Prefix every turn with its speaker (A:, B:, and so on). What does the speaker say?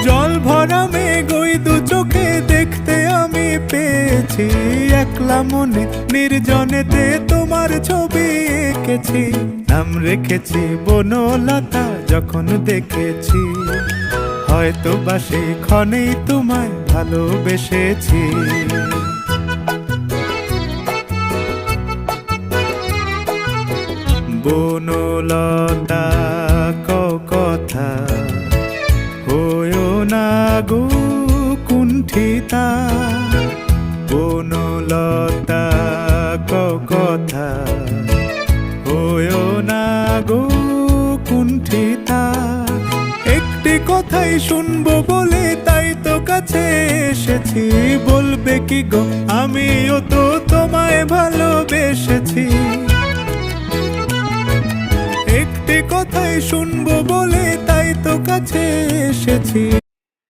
A: জল ভরা মেঘ ওই দু চোখে দেখতে আমি পেয়েছি, একলা মনে নির্জনেতে তোমার ছবি এঁকেছি। নাম রেখেছি বনলতা যখন দেখেছি, হয়তো বা সেই ক্ষণেই তোমায় ভালোবেসেছি। বনলতা কথা হয়ো না গো কুণ্ঠিতা, বনলতা কথা হয়ো না গো কুণ্ঠিতা। একটি কথাই শুনবো বলে তাই তো কাছে এসেছি, বলবে কি গো আমিও তো তোমায় ভালোবেসেছি। একটি কথাই শুনবো বলে তাই তো কাছে এসেছি,